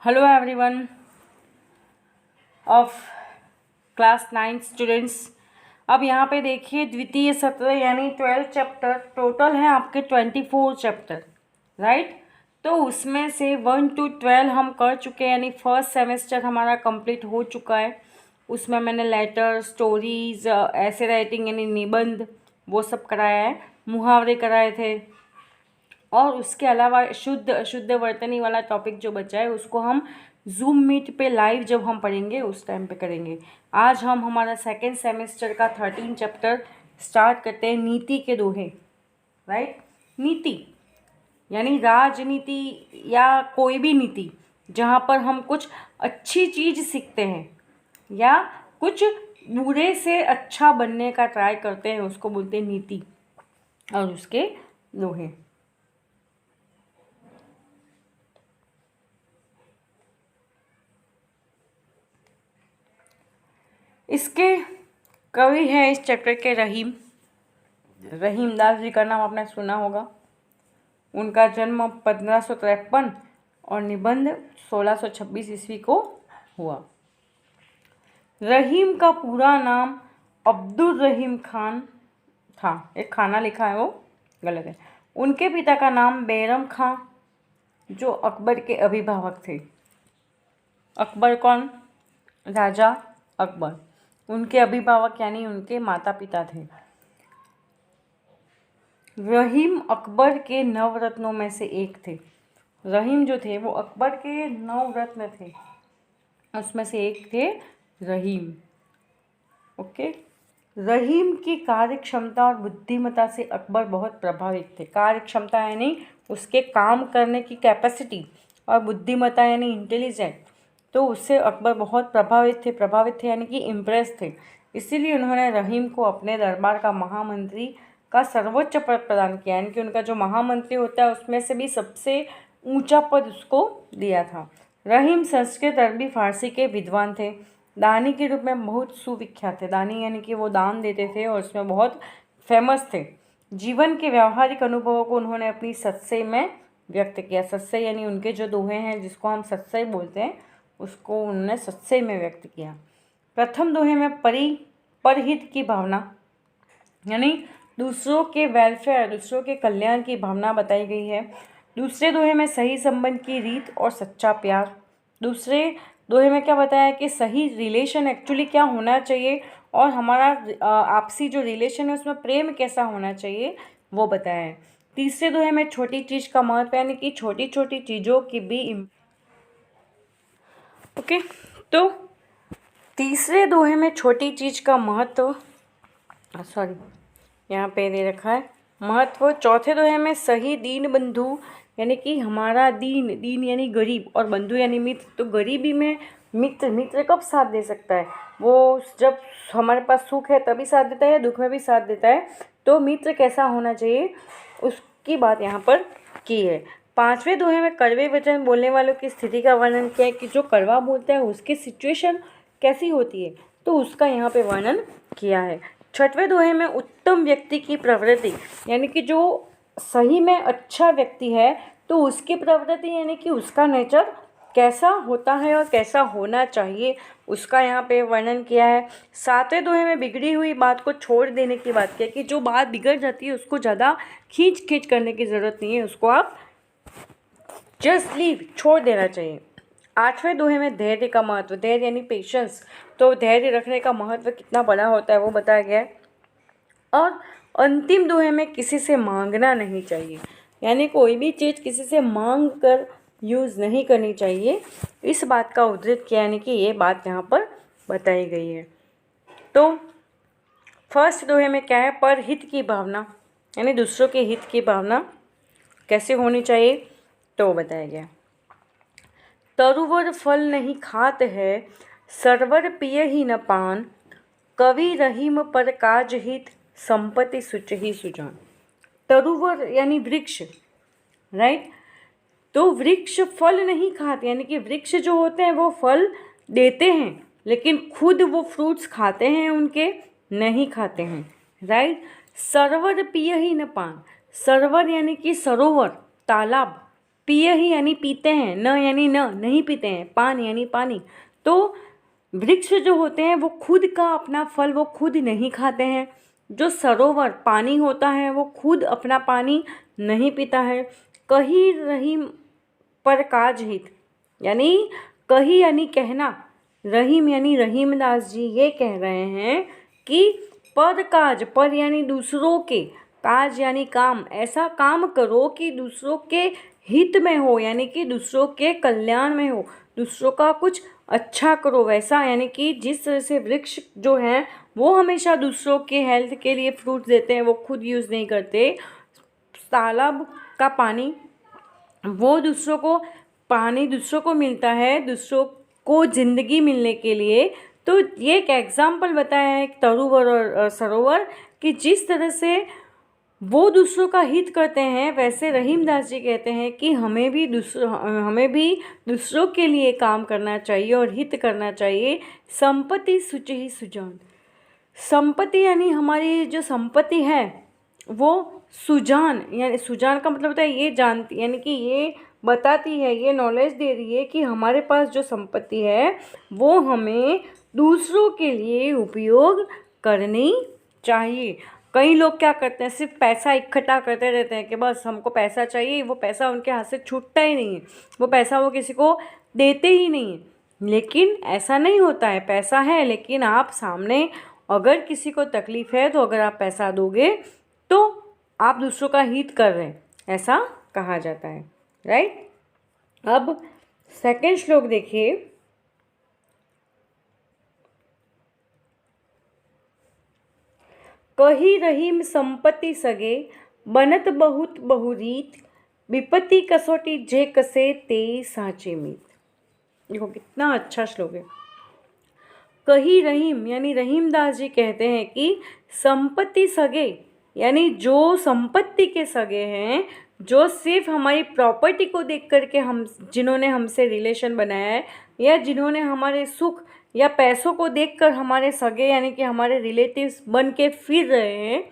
Hello everyone of class 9 students. अब यहाँ पे देखिए द्वितीय सत्र यानी 12 चैप्टर टोटल है आपके 24 चैप्टर, राइट। तो उसमें से 1 to 12 हम कर चुके हैं, यानी फर्स्ट सेमेस्टर हमारा कंप्लीट हो चुका है। उसमें मैंने लेटर, स्टोरीज, ऐसे राइटिंग यानी निबंध वो सब कराया है, मुहावरे कराए थे। और उसके अलावा शुद्ध अशुद्ध वर्तनी वाला टॉपिक जो बचा है उसको हम जूम मीट पे लाइव जब हम पढ़ेंगे उस टाइम पे करेंगे। आज हम हमारा सेकेंड सेमेस्टर का 13 चैप्टर स्टार्ट करते हैं, नीति के दोहे, राइट। नीति यानी राजनीति या कोई भी नीति जहाँ पर हम कुछ अच्छी चीज़ सीखते हैं या कुछ बुरे से अच्छा बनने का ट्राई करते हैं उसको बोलते हैं नीति, और उसके दोहे। इसके कवि हैं इस चैप्टर के रहीम दास जी का नाम आपने सुना होगा। उनका जन्म 1553 और निबंध 1626 ईस्वी को हुआ। रहीम का पूरा नाम अब्दुल रहीम खान था, एक खाना लिखा है वो गलत है। उनके पिता का नाम बैरम खां जो अकबर के अभिभावक थे। अकबर कौन? राजा अकबर। उनके अभिभावक यानी उनके माता पिता थे। रहीम अकबर के नवरत्नों में से एक थे। रहीम जो थे वो अकबर के नवरत्न थे, उसमें से एक थे रहीम। ओके। रहीम की कार्य क्षमता और बुद्धिमत्ता से अकबर बहुत प्रभावित थे। कार्य क्षमता यानी उसके काम करने की कैपेसिटी, और बुद्धिमत्ता यानी इंटेलिजेंट, तो उससे अकबर बहुत प्रभावित थे यानी कि इम्प्रेस थे। इसीलिए उन्होंने रहीम को अपने दरबार का महामंत्री का सर्वोच्च पद प्रदान किया, यानी कि उनका जो महामंत्री होता है उसमें से भी सबसे ऊंचा पद उसको दिया था। रहीम संस्कृत, अरबी, फारसी के विद्वान थे। दानी के रूप में बहुत सुविख्यात थे। दानी यानी कि वो दान देते थे और उसमें बहुत फेमस थे। जीवन के व्यावहारिक अनुभवों को उन्होंने अपनी सत्सई में व्यक्त किया। सत्सई यानी उनके जो दोहे हैं जिसको हम सत्सई बोलते हैं उसको उन्होंने सत्सई में व्यक्त किया। प्रथम दोहे में परहित की भावना यानी दूसरों के वेलफेयर, दूसरों के कल्याण की भावना बताई गई है। दूसरे दोहे में सही संबंध की रीत और सच्चा प्यार। दूसरे दोहे में क्या बताया कि सही रिलेशन एक्चुअली क्या होना चाहिए और हमारा आपसी जो रिलेशन है उसमें प्रेम कैसा होना चाहिए वो बताया है। तीसरे दोहे में छोटी चीज़ का महत्व यानी कि छोटी छोटी चीज़ों की भी ओके। तो तीसरे दोहे में छोटी चीज़ का महत्व, सॉरी यहाँ पे दे रखा है महत्व। चौथे दोहे में सही दीन बंधु यानी कि हमारा दीन यानी गरीब और बंधु यानी मित्र। तो गरीबी में मित्र कब साथ दे सकता है? वो जब हमारे पास सुख है तभी साथ देता है या दुख में भी साथ देता है। तो मित्र कैसा होना चाहिए उसकी बात यहाँ पर की है। पांचवें दोहे में कड़वे वचन बोलने वालों की स्थिति का वर्णन किया है कि जो कड़वा बोलता है उसकी सिचुएशन कैसी होती है, तो उसका यहाँ पे वर्णन किया है। छठवें दोहे में उत्तम व्यक्ति की प्रवृत्ति यानी कि जो सही में अच्छा व्यक्ति है तो उसकी प्रवृत्ति यानी कि उसका नेचर कैसा होता है और कैसा होना चाहिए उसका यहाँ पे वर्णन किया है। सातवें दोहे में बिगड़ी हुई बात को छोड़ देने की बात किया कि जो बात बिगड़ जाती है उसको ज़्यादा खींच करने की ज़रूरत नहीं है, उसको आप जस्ट लीव, छोड़ देना चाहिए। आठवें दोहे में धैर्य का महत्व, धैर्य यानी पेशेंस, तो धैर्य रखने का महत्व कितना बड़ा होता है वो बताया गया है। और अंतिम दोहे में किसी से मांगना नहीं चाहिए, यानी कोई भी चीज़ किसी से मांग कर यूज़ नहीं करनी चाहिए, इस बात का उद्धृत किया, यानी कि ये बात यहाँ पर बताई गई है। तो फर्स्ट दोहे में क्या है? पर हित की भावना यानी दूसरों के हित की भावना कैसे होनी चाहिए तो बताया गया। तरुवर फल नहीं खात है, सरवर पिय ही न पान, कवि रहीम पर काज हित, संपत्ति सुच ही सुजान। तरुवर यानी वृक्ष, राइट। तो वृक्ष फल नहीं खाते यानी कि वृक्ष जो होते हैं वो फल देते हैं लेकिन खुद वो फ्रूट्स खाते हैं उनके नहीं खाते हैं, राइट। सरवर पिय ही न पान, सरवर यानी कि सरोवर, तालाब, पिय ही यानी पीते हैं, न यानी न नहीं पीते हैं, पान यानी पानी। तो वृक्ष जो होते हैं वो खुद का अपना फल वो खुद नहीं खाते हैं। जो सरोवर पानी होता है वो खुद अपना पानी नहीं पीता है। कही रहीम पर काज हित, यानी कही यानी कहना, रहीम यानी रहीमदास जी ये कह रहे हैं कि पर काज, पर यानी दूसरों के, काज यानी काम, ऐसा काम करो कि दूसरों के हित में हो, यानी कि दूसरों के कल्याण में हो, दूसरों का कुछ अच्छा करो वैसा। यानी कि जिस तरह से वृक्ष जो हैं वो हमेशा दूसरों के हेल्थ के लिए फ्रूट देते हैं, वो खुद यूज़ नहीं करते। तालाब का पानी वो दूसरों को, पानी दूसरों को मिलता है, दूसरों को ज़िंदगी मिलने के लिए। तो ये एक एग्जाम्पल बताया है तरुवर और सरोवर कि जिस तरह से वो दूसरों का हित करते हैं, वैसे रहीमदास जी कहते हैं कि हमें भी दूसरों के लिए काम करना चाहिए और हित करना चाहिए। संपत्ति सुचि सुजान, संपत्ति यानी हमारी जो संपत्ति है वो सुजान, यानी सुजान का मतलब होता है ये जानती, यानी कि ये बताती है, ये नॉलेज दे रही है कि हमारे पास जो संपत्ति है वो हमें दूसरों के लिए उपयोग करनी चाहिए। कई लोग क्या करते हैं, सिर्फ पैसा इकट्ठा करते रहते हैं कि बस हमको पैसा चाहिए, वो पैसा उनके हाथ से छूटता ही नहीं है, वो पैसा वो किसी को देते ही नहीं है। लेकिन ऐसा नहीं होता है, पैसा है लेकिन आप सामने अगर किसी को तकलीफ़ है तो अगर आप पैसा दोगे तो आप दूसरों का हित कर रहे हैं, ऐसा कहा जाता है, राइट। अब सेकंड श्लोक देखिए। कही रहीम संपत्ति सगे, बनत बहुत बहुरीत, विपत्ति कसौटी जे कसे ते साचे मीत। देखो कितना अच्छा श्लोक है। कही रहीम यानी रहीमदास जी कहते हैं कि संपत्ति सगे यानी जो संपत्ति के सगे हैं, जो सिर्फ हमारी प्रॉपर्टी को देख करके हम, जिन्होंने हमसे रिलेशन बनाया है या जिन्होंने हमारे सुख या पैसों को देखकर हमारे सगे यानी कि हमारे रिलेटिव्स बन के फिर रहे हैं।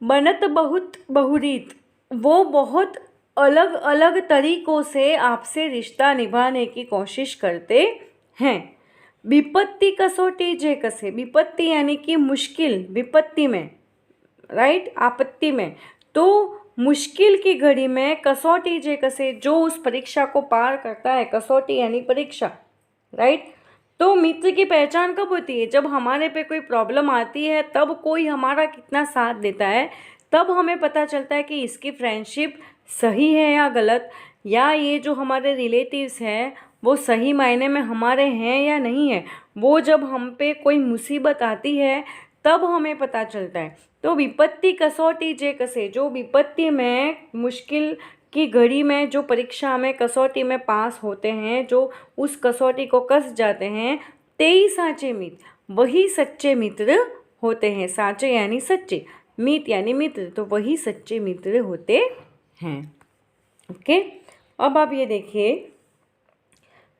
बनत बहुत बहुरीत, वो बहुत अलग अलग तरीक़ों से आपसे रिश्ता निभाने की कोशिश करते हैं। विपत्ति कसौटी जे कसे, विपत्ति यानी कि मुश्किल, विपत्ति में, राइट, आपत्ति में। तो मुश्किल की घड़ी में कसौटी जे कसे, जो उस परीक्षा को पार करता है, कसौटी यानी परीक्षा, राइट। तो मित्र की पहचान कब होती है, जब हमारे पे कोई प्रॉब्लम आती है, तब कोई हमारा कितना साथ देता है, तब हमें पता चलता है कि इसकी फ्रेंडशिप सही है या गलत, या ये जो हमारे रिलेटिव्स हैं वो सही मायने में हमारे हैं या नहीं है। वो जब हम पे कोई मुसीबत आती है तब हमें पता चलता है। तो विपत्ति कसौटी जे कसे, जो विपत्ति में, मुश्किल की घड़ी में, जो परीक्षा में, कसौटी में पास होते हैं, जो उस कसौटी को कस जाते हैं, तेई साचे मित्र, वही सच्चे मित्र होते हैं। साचे यानी सच्चे, मित यानी मित्र, तो वही सच्चे मित्र होते हैं। ओके, अब आप ये देखिए।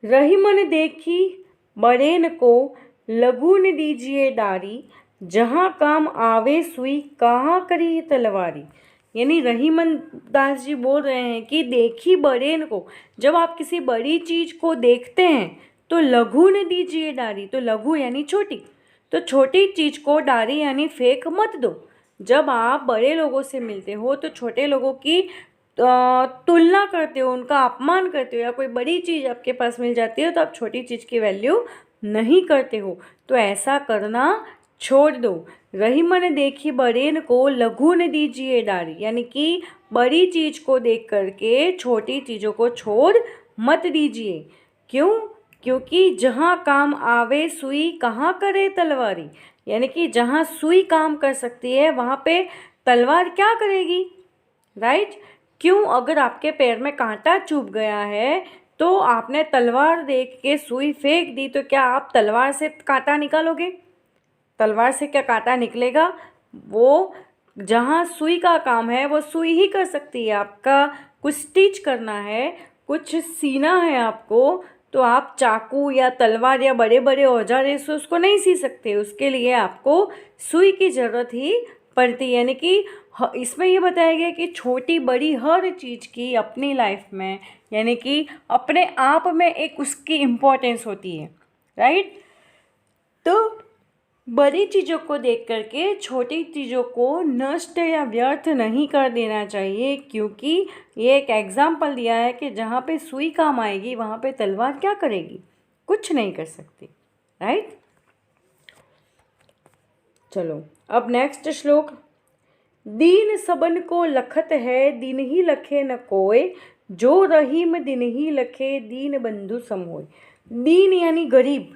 रही मन देखी बड़ेन को, लघु न दीजिए डारी, जहाँ काम आवे सुई कहाँ करी तलवारी। यानी रहीमन दास जी बोल रहे हैं कि देखी बड़ेन को, जब आप किसी बड़ी चीज़ को देखते हैं तो लघु न दीजिए डारी, तो लघु यानी छोटी, तो छोटी चीज़ को डारी यानी फेंक मत दो। जब आप बड़े लोगों से मिलते हो तो छोटे लोगों की तुलना करते हो, उनका अपमान करते हो, या कोई बड़ी चीज़ आपके पास मिल जाती है तो आप छोटी चीज़ की वैल्यू नहीं करते हो। तो ऐसा करना छोड़ दो। रही मन देखी बड़ेन को, लघु न दीजिए डारी, यानी कि बड़ी चीज़ को देख करके छोटी चीज़ों को छोड़ मत दीजिए। क्यों? क्योंकि जहाँ काम आवे सुई कहाँ करे तलवारी, यानी कि जहाँ सुई काम कर सकती है वहाँ पे तलवार क्या करेगी, राइट। क्यों? अगर आपके पैर में कांटा चुभ गया है तो आपने तलवार देख के सुई फेंक दी, तो क्या आप तलवार से कांटा निकालोगे? तलवार से क्या कांटा निकलेगा? वो जहाँ सुई का काम है वो सुई ही कर सकती है। आपका कुछ स्टिच करना है, कुछ सीना है आपको, तो आप चाकू या तलवार या बड़े बड़े औजारे से उसको नहीं सी सकते। उसके लिए आपको सुई की ज़रूरत ही पड़ती, यानी कि इसमें ये बताया गया कि छोटी बड़ी हर चीज़ की अपनी लाइफ में, यानी कि अपने आप में एक उसकी इम्पोर्टेंस होती है, राइट। तो बड़ी चीज़ों को देख करके छोटी चीज़ों को नष्ट या व्यर्थ नहीं कर देना चाहिए, क्योंकि ये एक एग्जाम्पल दिया है कि जहाँ पे सुई काम आएगी वहाँ पे तलवार क्या करेगी, कुछ नहीं कर सकती, राइट। चलो अब नेक्स्ट श्लोक। दीन सबन को लखत है, दिन ही लखे न कोय, जो रहीम दिन ही लखे, दीन बंधु सम होय। दीन यानी गरीब,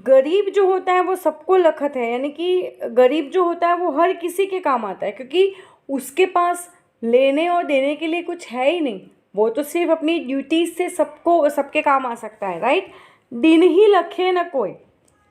गरीब जो होता है वो सबको लखत है, यानी कि गरीब जो होता है वो हर किसी के काम आता है, क्योंकि उसके पास लेने और देने के लिए कुछ है ही नहीं, वो तो सिर्फ अपनी ड्यूटीज से सबको सबके काम आ सकता है, राइट। दिन ही लखे न कोई,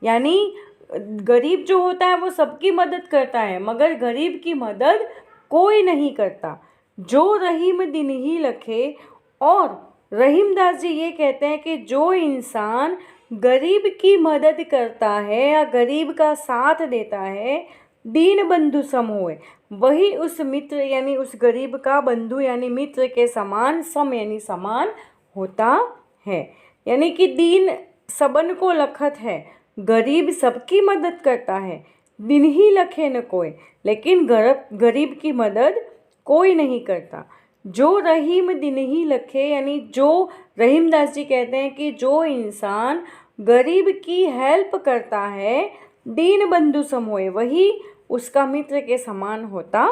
यानी गरीब जो होता है वो सबकी मदद करता है, मगर गरीब की मदद कोई नहीं करता। जो रहीम दिन ही लखे, और रहीमदास जी ये कहते हैं कि जो इंसान गरीब की मदद करता है या गरीब का साथ देता है, दीन बंधु सम होए, वही उस मित्र यानी उस गरीब का बंधु यानी मित्र के समान, सम यानी समान होता है। यानी कि दीन सबन को लखत है, गरीब सबकी मदद करता है, दिन ही लखे न कोई, लेकिन गरीब की मदद कोई नहीं करता। जो रहीम दिन ही लखे, यानी जो रहीमदास जी कहते हैं कि जो इंसान गरीब की हेल्प करता है, दीन बंधु सम होए, वही उसका मित्र के समान होता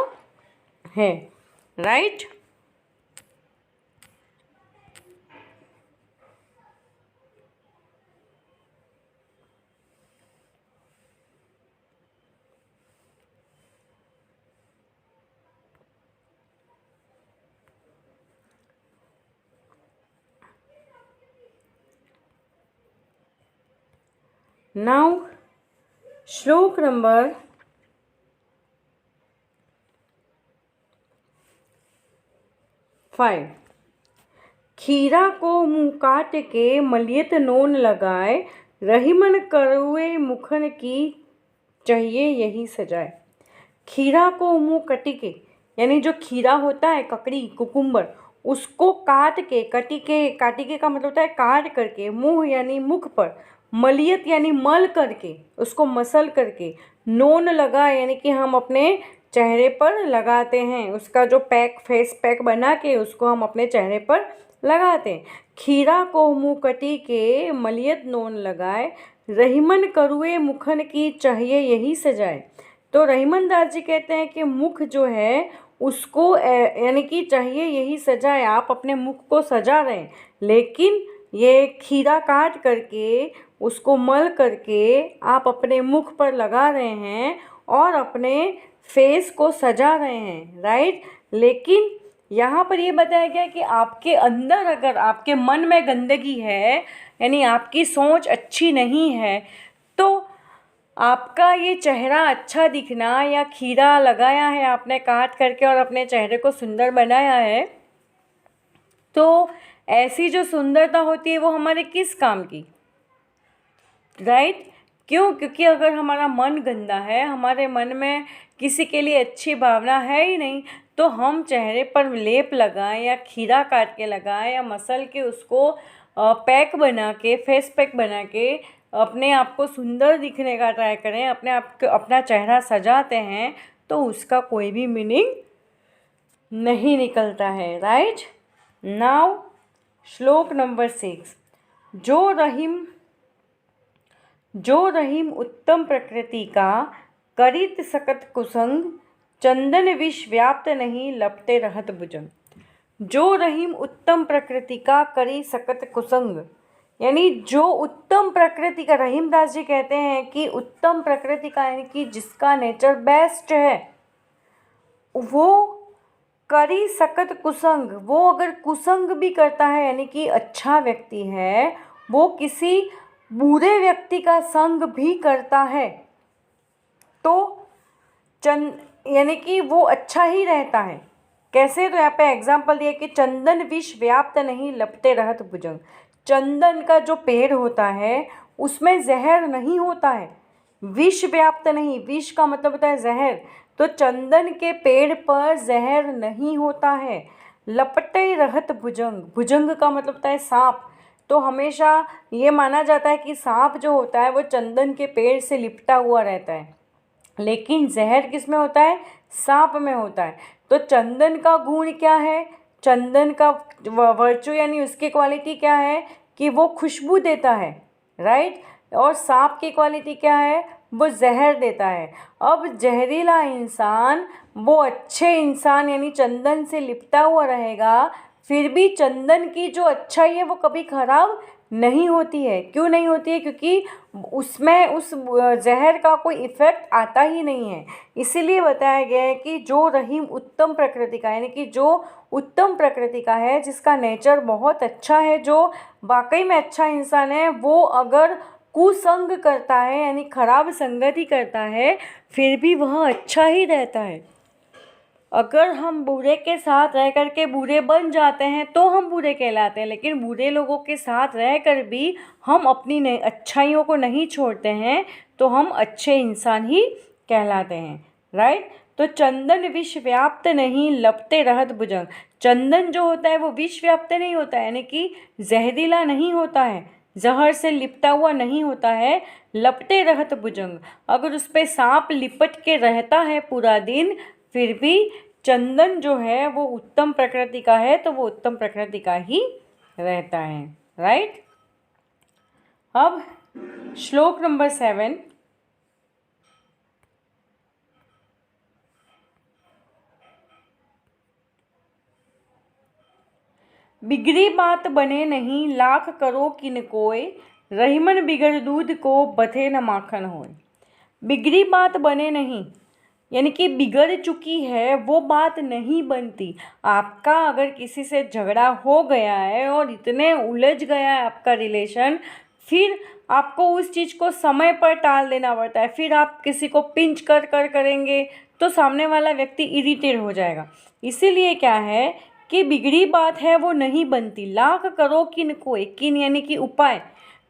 है, राइट। Now श्लोक नंबर 5। खीरा को मुँह काट के मलियत नोन लगाए, रहीमन करुए मुखन की चाहिए यही सजाए। खीरा को मुँह कटी के, यानी जो खीरा होता है, ककड़ी कुकुम्बर, उसको काट के, काटी के का मतलब होता है काट करके, मुँह यानी मुख पर, मलियत यानी मल करके, उसको मसल करके, नोन लगा यानी कि हम अपने चेहरे पर लगाते हैं, उसका जो पैक फेस पैक बना के उसको हम अपने चेहरे पर लगाते हैं। खीरा को मुँह कटी के मलियत नोन लगाए, रहीमन करुए मुखन की चाहिए यही सजाए। तो रहीमन दास जी कहते हैं कि मुख जो है उसको यानी कि चाहिए यही सजाए, आप अपने मुख को सजा रहे हैं, लेकिन ये खीरा काट करके उसको मल करके आप अपने मुख पर लगा रहे हैं और अपने फेस को सजा रहे हैं, राइट। लेकिन यहाँ पर ये बताया गया कि आपके अंदर अगर आपके मन में गंदगी है, यानी आपकी सोच अच्छी नहीं है, तो आपका ये चेहरा अच्छा दिखना या खीरा लगाया है आपने काट करके और अपने चेहरे को सुंदर बनाया है, तो ऐसी जो सुंदरता होती है वो हमारे किस काम की, राइट। क्यों? क्योंकि अगर हमारा मन गंदा है, हमारे मन में किसी के लिए अच्छी भावना है ही नहीं, तो हम चेहरे पर लेप लगाएं या खीरा काट के लगाएं या मसल के उसको पैक बना के, फेस पैक बना के अपने आप को सुंदर दिखने का ट्राई करें, अपने आप को अपना चेहरा सजाते हैं, तो उसका कोई भी मीनिंग नहीं निकलता है, राइट। नाउ श्लोक नंबर 6। जो रहीम उत्तम प्रकृति का, करित सकत कुसंग, चंदन विष व्याप्त नहीं लपटे रहत भुजंग। जो रहीम उत्तम प्रकृति का, करी सकत कुसंग, यानी जो उत्तम प्रकृति का, रहीमदास जी कहते हैं कि उत्तम प्रकृति का यानी कि जिसका नेचर बेस्ट है, वो करी सकत कुसंग, वो अगर कुसंग भी करता है यानी कि अच्छा व्यक्ति है, वो किसी बुरे व्यक्ति का संग भी करता है, तो यानी कि वो अच्छा ही रहता है। कैसे? तो यहाँ पे एग्जाम्पल दिया कि चंदन विष व्याप्त नहीं लपटे रहत भुजंग। चंदन का जो पेड़ होता है उसमें जहर नहीं होता है, विष व्याप्त नहीं, विष का मतलब होता है जहर, तो चंदन के पेड़ पर जहर नहीं होता है, लपटे रहत भुजंग। भुजंग का मतलब होता है सांप। तो हमेशा ये माना जाता है कि सांप जो होता है वो चंदन के पेड़ से लिपटा हुआ रहता है, लेकिन जहर किस में होता है? सांप में होता है। तो चंदन का गुण क्या है? चंदन का वर्चू यानी उसकी क्वालिटी क्या है कि वो खुशबू देता है, राइट। और सांप की क्वालिटी क्या है? वो जहर देता है। अब जहरीला इंसान वो अच्छे इंसान यानी चंदन से लिपटा हुआ रहेगा, फिर भी चंदन की जो अच्छाई है वो कभी खराब नहीं होती है। क्यों नहीं होती है? क्योंकि उसमें उस जहर का कोई इफ़ेक्ट आता ही नहीं है। इसीलिए बताया गया है कि जो रहीम उत्तम प्रकृति का यानी कि जो उत्तम प्रकृति का है, जिसका नेचर बहुत अच्छा है, जो वाकई में अच्छा इंसान है, वो अगर कुसंग करता है यानी खराब संगति करता है, फिर भी वह अच्छा ही रहता है। अगर हम बुरे के साथ रह कर के बुरे बन जाते हैं तो हम बुरे कहलाते हैं, लेकिन बुरे लोगों के साथ रह कर भी हम अपनी अच्छाइयों को नहीं छोड़ते हैं तो हम अच्छे इंसान ही कहलाते हैं, राइट। तो चंदन विष व्याप्त नहीं, लपटे रहत भुजंग। चंदन जो होता है वो विष व्याप्त नहीं होता है, यानी कि जहरीला नहीं होता है, जहर से लिपटा हुआ नहीं होता है, लपटे रहत भुजंग। अगर उस पर सांप लिपट के रहता है पूरा दिन, फिर भी चंदन जो है वो उत्तम प्रकृति का है, तो वो उत्तम प्रकृति का ही रहता है, राइट। अब श्लोक नंबर 7। बिगड़ी बात बने नहीं, लाख करो किन कोय, रहीमन बिगड़ दूध को बथे न माखन होय। बिगड़ी बात बने नहीं यानी कि बिगड़ चुकी है वो बात नहीं बनती। आपका अगर किसी से झगड़ा हो गया है और इतने उलझ गया है आपका रिलेशन, फिर आपको उस चीज़ को समय पर टाल देना पड़ता है। फिर आप किसी को पिंच कर करेंगे तो सामने वाला व्यक्ति इरिटेट हो जाएगा। इसीलिए क्या है कि बिगड़ी बात है वो नहीं बनती। लाख करो किन कोय, किन यानी कि उपाय,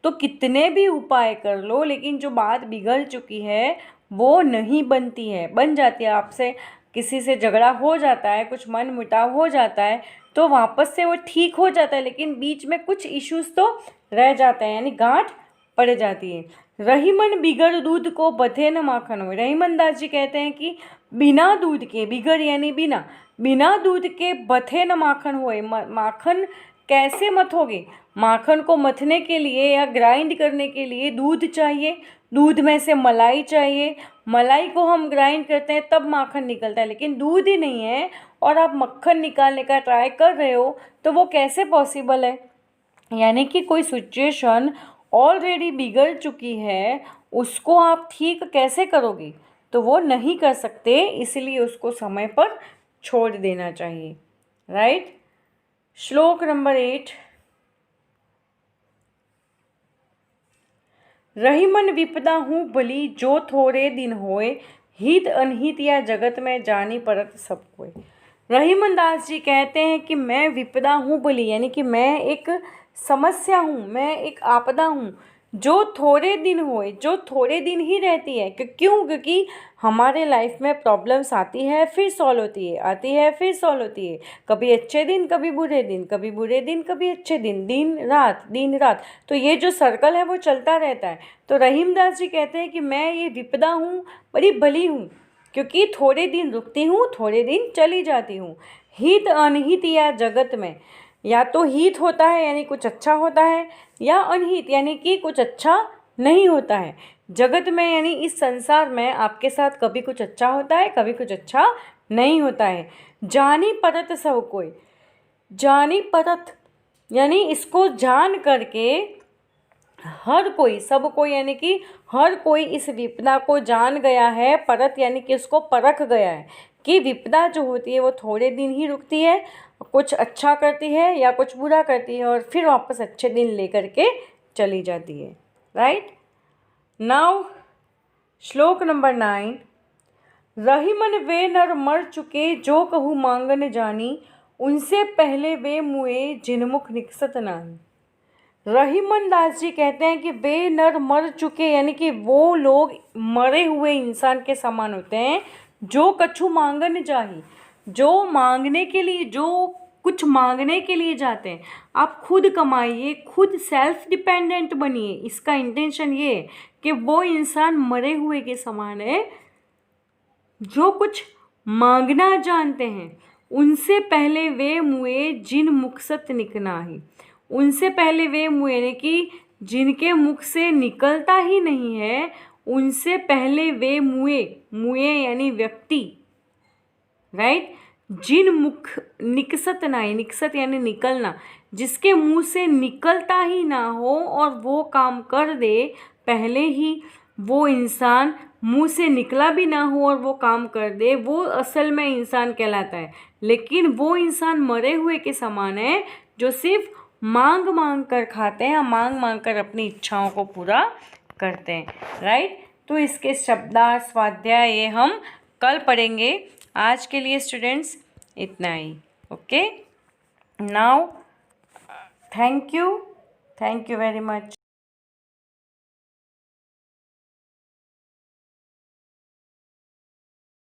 तो कितने भी उपाय कर लो लेकिन जो बात बिगड़ चुकी है वो नहीं बनती है। बन जाती है, आपसे किसी से झगड़ा हो जाता है, कुछ मन मुटाव हो जाता है तो वापस से वो ठीक हो जाता है, लेकिन बीच में कुछ इश्यूज तो रह जाते हैं यानी गांठ पड़ जाती है। रहीमन बिगड़ दूध को बथे न माखन हो। रहीमन दास जी कहते हैं कि बिना दूध के, बिगड़ यानी बिना, बिना दूध के बथे न माखन होए। माखन कैसे मथोगे? माखन को मथने के लिए या ग्राइंड करने के लिए दूध चाहिए, दूध में से मलाई चाहिए, मलाई को हम ग्राइंड करते हैं तब माखन निकलता है, लेकिन दूध ही नहीं है और आप मक्खन निकालने का ट्राई कर रहे हो तो वो कैसे पॉसिबल है? यानी कि कोई सिचुएशन ऑलरेडी बिगड़ चुकी है, उसको आप ठीक कैसे करोगे? तो वो नहीं कर सकते, इसलिए उसको समय पर छोड़ देना चाहिए, राइट। श्लोक नंबर 8। रहीमन विपदा हूँ भली, जो थोड़े दिन होए, हित अनहित या जगत में जानी परत सब कोई। रहीमन दास जी कहते हैं कि मैं विपदा हूँ भली यानी कि मैं एक समस्या हूँ, मैं एक आपदा हूँ, जो थोड़े दिन होए, जो थोड़े दिन ही रहती है। क्यों? क्योंकि हमारे लाइफ में प्रॉब्लम्स आती है फिर सॉल्व होती है, आती है फिर सॉल्व होती है। कभी अच्छे दिन, कभी बुरे दिन, कभी बुरे दिन, कभी अच्छे दिन, दिन रात, दिन रात। तो ये जो सर्कल है वो चलता रहता है। तो रहीमदास जी कहते हैं कि मैं ये विपदा हूँ, बड़ी भली हूँ, क्योंकि थोड़े दिन रुकती हूँ, थोड़े दिन चली जाती हूँ। हित अनहित या जगत में, या तो हित होता है यानी कुछ अच्छा होता है, या अनहित यानी कि कुछ अच्छा नहीं होता है। जगत में यानी इस संसार में आपके साथ कभी कुछ अच्छा होता है, कभी कुछ अच्छा नहीं होता है। जानी परत सब कोई, जानी परत यानी इसको जान करके हर कोई, सब कोई यानी कि हर कोई इस विपदा को जान गया है। परत यानी कि उसको परख गया है कि विपदा जो होती है वो थोड़े दिन ही रुकती है, कुछ अच्छा करती है या कुछ बुरा करती है और फिर वापस अच्छे दिन लेकर के चली जाती है, राइट। नाउ श्लोक नंबर 9। रहीमन वे नर मर चुके, जो कहूँ मांगन जानी, उनसे पहले वे मुए, जिनमुख निकसत नानी। रहीमन दास जी कहते हैं कि वे नर मर चुके यानी कि वो लोग मरे हुए इंसान के समान होते हैं जो कछु मांगन जाही, जो मांगने के लिए, जो कुछ मांगने के लिए जाते हैं, आप खुद कमाइए, खुद सेल्फ डिपेंडेंट बनिए। इसका इंटेंशन ये है कि वो इंसान मरे हुए के समान है। जो कुछ मांगना जानते हैं, उनसे पहले वे मुए जिन मुखसत निकनाही। उनसे पहले वे मुए यानी कि जिनके मुख से निकलता ही नहीं है, उनसे पहले वे मुए, मुए यानी व्यक्ति, राइट। जिन मुख निकसत ना, निकसत यानी निकलना, जिसके मुंह से निकलता ही ना हो और वो काम कर दे, पहले ही वो इंसान मुंह से निकला भी ना हो और वो काम कर दे, वो असल में इंसान कहलाता है। लेकिन वो इंसान मरे हुए के समान है जो सिर्फ मांग मांग कर खाते हैं, मांग मांग कर अपनी इच्छाओं को पूरा करते हैं, राइट। तो इसके शब्दार्थ स्वाध्याय ये हम कल पढ़ेंगे। आज के लिए स्टूडेंट्स इतना ही। Okay, now thank you very much.